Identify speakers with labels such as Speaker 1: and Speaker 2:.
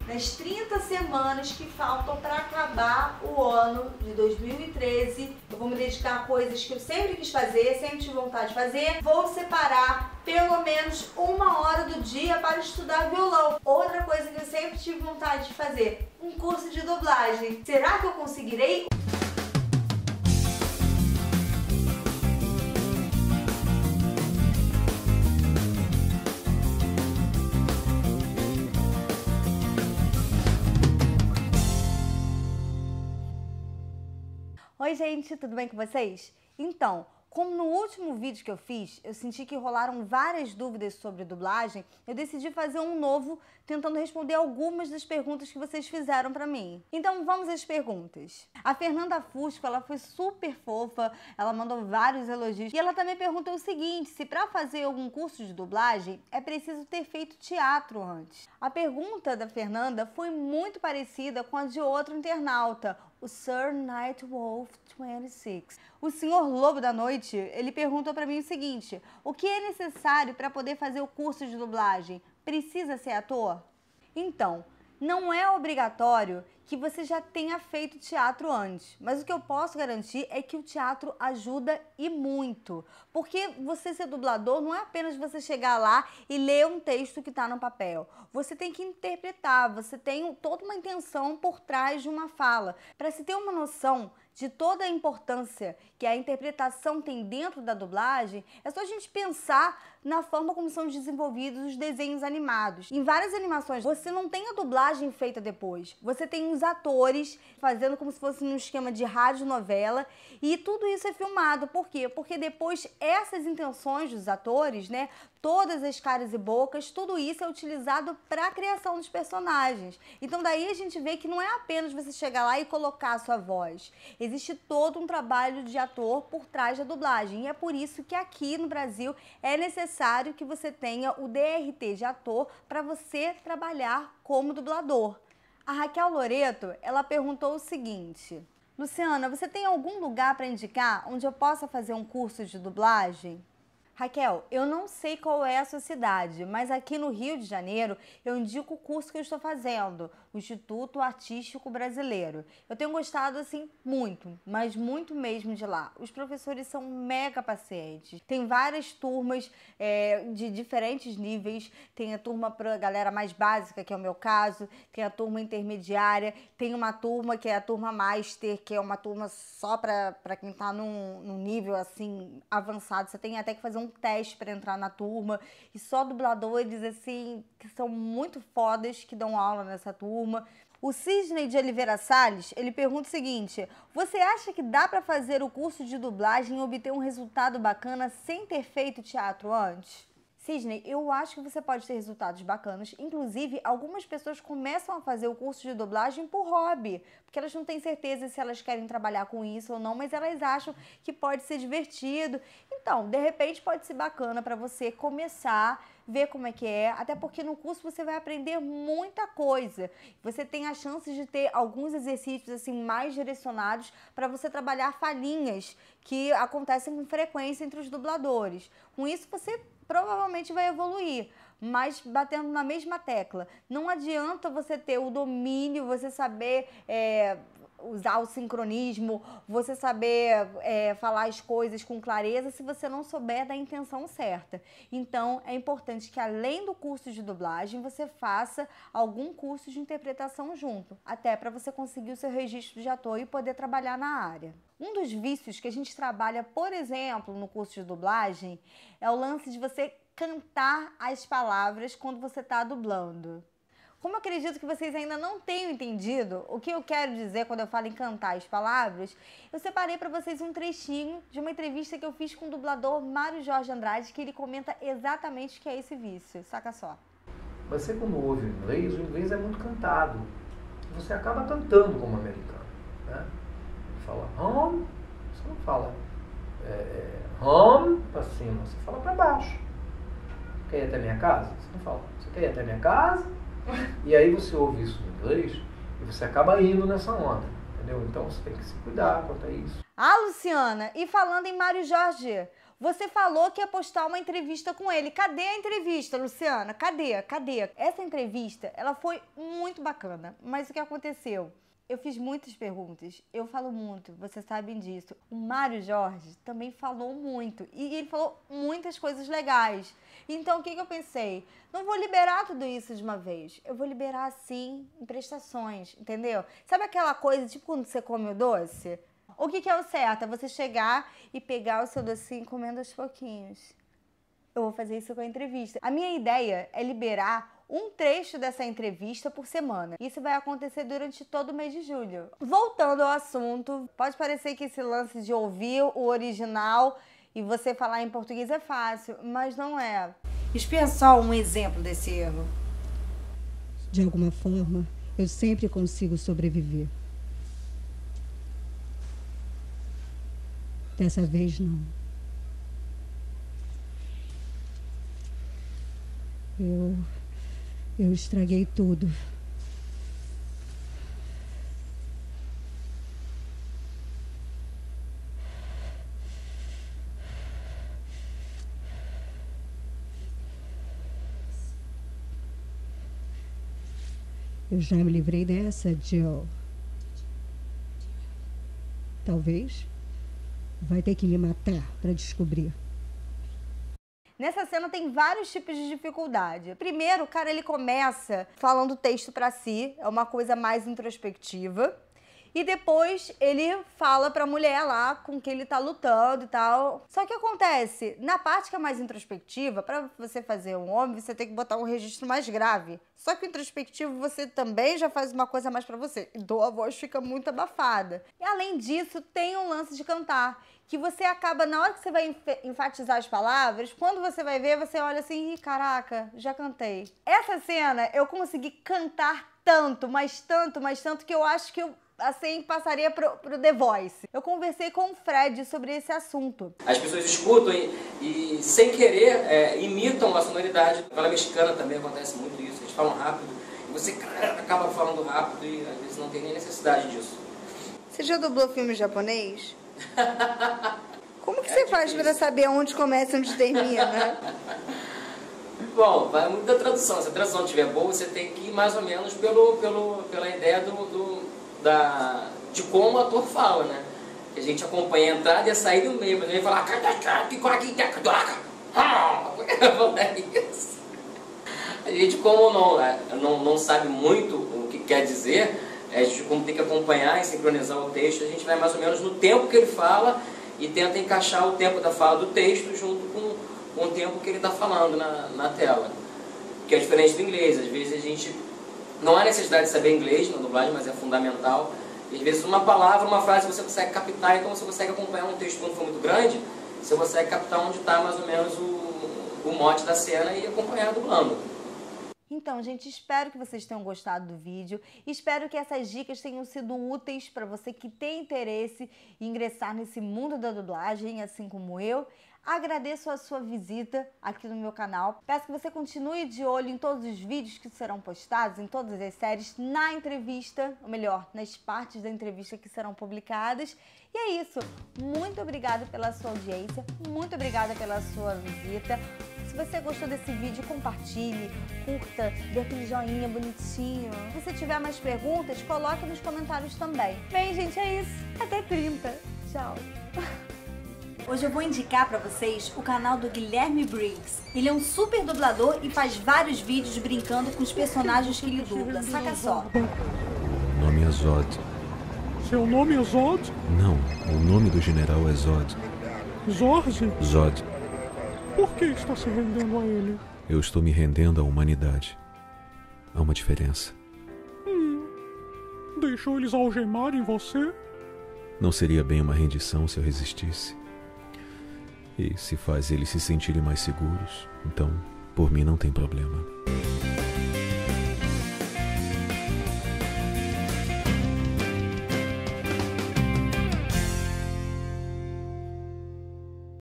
Speaker 1: Nas 30 semanas que faltam para acabar o ano de 2013, eu vou me dedicar a coisas que eu sempre quis fazer, sempre tive vontade de fazer. Vou separar pelo menos 1 hora do dia para estudar violão. Outra coisa que eu sempre tive vontade de fazer, um curso de dublagem. Será que eu conseguirei? Oi gente, tudo bem com vocês? Então, como no último vídeo que eu fiz, eu senti que rolaram várias dúvidas sobre dublagem, eu decidi fazer um novo tentando responder algumas das perguntas que vocês fizeram pra mim. Então vamos às perguntas. A Fernanda Fusco, ela foi super fofa, ela mandou vários elogios e ela também perguntou o seguinte, se pra fazer algum curso de dublagem é preciso ter feito teatro antes. A pergunta da Fernanda foi muito parecida com a de outro internauta, o Sir Nightwolf 26. O senhor Lobo da Noite, ele perguntou para mim o seguinte, o que é necessário para poder fazer o curso de dublagem? Precisa ser ator? Então, não é obrigatório que você já tenha feito teatro antes, mas o que eu posso garantir é que o teatro ajuda e muito, porque você ser dublador não é apenas você chegar lá e ler um texto que está no papel, você tem que interpretar, você tem toda uma intenção por trás de uma fala. Para se ter uma noção de toda a importância que a interpretação tem dentro da dublagem, é só a gente pensar na forma como são desenvolvidos os desenhos animados. Em várias animações, você não tem a dublagem feita depois. Você tem os atores fazendo como se fosse num esquema de radionovela e tudo isso é filmado. Por quê? Porque depois essas intenções dos atores, né, todas as caras e bocas, tudo isso é utilizado para a criação dos personagens. Então daí a gente vê que não é apenas você chegar lá e colocar a sua voz. Existe todo um trabalho de ator por trás da dublagem e é por isso que aqui no Brasil é necessário que você tenha o DRT de ator para você trabalhar como dublador. A Raquel Loreto, ela perguntou o seguinte, Luciana, você tem algum lugar para indicar onde eu possa fazer um curso de dublagem? Raquel, eu não sei qual é a sua cidade, mas aqui no Rio de Janeiro eu indico o curso que eu estou fazendo, o Instituto Artístico Brasileiro. Eu tenho gostado assim muito, mas muito mesmo de lá. Os professores são mega pacientes, tem várias turmas de diferentes níveis, tem a turma para a galera mais básica, que é o meu caso, tem a turma intermediária, tem uma turma que é a turma Master, que é uma turma só para quem está num nível assim avançado, você tem até que fazer um teste para entrar na turma e só dubladores assim que são muito fodas que dão aula nessa turma. O Cisney de Oliveira Salles, ele pergunta o seguinte, você acha que dá para fazer o curso de dublagem e obter um resultado bacana sem ter feito teatro antes? Cisney, eu acho que você pode ter resultados bacanas. Inclusive, algumas pessoas começam a fazer o curso de dublagem por hobby, porque elas não têm certeza se elas querem trabalhar com isso ou não, mas elas acham que pode ser divertido. Então, de repente, pode ser bacana para você começar, ver como é que é, até porque no curso você vai aprender muita coisa. Você tem a chance de ter alguns exercícios assim mais direcionados para você trabalhar falinhas que acontecem com frequência entre os dubladores. Com isso, você provavelmente vai evoluir, mas batendo na mesma tecla. Não adianta você ter o domínio, você saber usar o sincronismo, você saber falar as coisas com clareza se você não souber da intenção certa. Então, é importante que além do curso de dublagem, você faça algum curso de interpretação junto, até para você conseguir o seu registro de ator e poder trabalhar na área. Um dos vícios que a gente trabalha, por exemplo, no curso de dublagem, é o lance de você cantar as palavras quando você está dublando. Como eu acredito que vocês ainda não tenham entendido o que eu quero dizer quando eu falo em cantar as palavras, eu separei para vocês um trechinho de uma entrevista que eu fiz com o dublador Mário Jorge Andrade, que ele comenta exatamente o que é esse vício. Saca só.
Speaker 2: Você quando ouve o inglês é muito cantado. Você acaba cantando como americano, né? Fala home, você não fala home para cima, você fala para baixo. Quer ir até minha casa? Você não fala, você quer ir até minha casa? E aí você ouve isso no inglês e você acaba indo nessa onda, entendeu? Então você tem que se cuidar quanto a isso.
Speaker 1: Ah, Luciana, e falando em Mário Jorge, Você falou que ia postar uma entrevista com ele. Cadê a entrevista, Luciana? Cadê? Essa entrevista, ela foi muito bacana. Mas o que aconteceu? Eu fiz muitas perguntas, eu falo muito, vocês sabem disso. O Mário Jorge também falou muito e ele falou muitas coisas legais. Então o que eu pensei? Não vou liberar tudo isso de uma vez, eu vou liberar assim em prestações, entendeu? Sabe aquela coisa, tipo quando você come o doce? O que é o certo? É você chegar e pegar o seu docinho comendo aos pouquinhos. Eu vou fazer isso com a entrevista. A minha ideia é liberar um trecho dessa entrevista por semana. Isso vai acontecer durante todo o mês de julho. Voltando ao assunto, pode parecer que esse lance de ouvir o original e você falar em português é fácil, mas não é.
Speaker 3: Espera só um exemplo desse erro.
Speaker 4: De alguma forma, eu sempre consigo sobreviver. Dessa vez, não. Eu estraguei tudo. Eu já me livrei dessa, Jill. Talvez vai ter que me matar para descobrir.
Speaker 1: Nessa cena tem vários tipos de dificuldade. Primeiro, o cara ele começa falando texto pra si, é uma coisa mais introspectiva. E depois ele fala pra mulher lá com quem ele tá lutando e tal. Só que acontece, na parte que é mais introspectiva, pra você fazer um homem, você tem que botar um registro mais grave. Só que o introspectivo você também já faz uma coisa mais pra você. Então a voz fica muito abafada. E além disso, tem um lance de cantar. Que você acaba, na hora que você vai enfatizar as palavras, quando você vai ver, você olha assim, ih, caraca, já cantei. Essa cena eu consegui cantar tanto, mas tanto, que eu acho que eu, assim, passaria pro The Voice. Eu conversei com o Fred sobre esse assunto.
Speaker 5: As pessoas escutam e sem querer, imitam a sonoridade. Na mexicana também acontece muito isso, eles falam rápido, e você acaba falando rápido e às vezes não tem nem necessidade disso.
Speaker 1: Você já dublou filme japonês? Como que você faz para saber onde começa e onde termina?
Speaker 5: Bom, vai muito da tradução. Se a tradução não estiver boa, você tem que ir mais ou menos pela ideia de como o ator fala, né? A gente acompanha a entrada e a saída do meio, mas ele fala isso. A gente, como não sabe muito o que quer dizer, a gente, como tem que acompanhar e sincronizar o texto, a gente vai mais ou menos no tempo que ele fala e tenta encaixar o tempo da fala do texto junto com o tempo que ele está falando na tela. Que é diferente do inglês. Às vezes a gente não há necessidade de saber inglês na dublagem, mas é fundamental. E às vezes uma palavra, uma frase você consegue captar, então você consegue acompanhar um texto quando for muito grande, você consegue captar onde está mais ou menos o mote da cena e acompanhar dublando.
Speaker 1: Então, gente, espero que vocês tenham gostado do vídeo. Espero que essas dicas tenham sido úteis para você que tem interesse em ingressar nesse mundo da dublagem, assim como eu. Agradeço a sua visita aqui no meu canal. Peço que você continue de olho em todos os vídeos que serão postados, em todas as séries, na entrevista, ou melhor, nas partes da entrevista que serão publicadas. E é isso. Muito obrigada pela sua audiência, muito obrigada pela sua visita. Se você gostou desse vídeo, compartilhe, curta, dê aquele joinha bonitinho. Se você tiver mais perguntas, coloque nos comentários também. Bem, gente, é isso. Até 30. Tchau.
Speaker 3: Hoje eu vou indicar pra vocês o canal do Guilherme Briggs. Ele é um super dublador e faz vários vídeos brincando com os personagens que ele dubla. Saca só.
Speaker 6: O nome é Zod.
Speaker 7: Seu nome é Zod?
Speaker 6: Não, o nome do general é Zod.
Speaker 7: Jorge?
Speaker 6: Zod.
Speaker 7: Por que está se rendendo a ele?
Speaker 6: Eu estou me rendendo à humanidade. Há uma diferença.
Speaker 7: Deixou eles algemarem você?
Speaker 6: Não seria bem uma rendição se eu resistisse. E se faz eles se sentirem mais seguros, então, por mim não tem problema.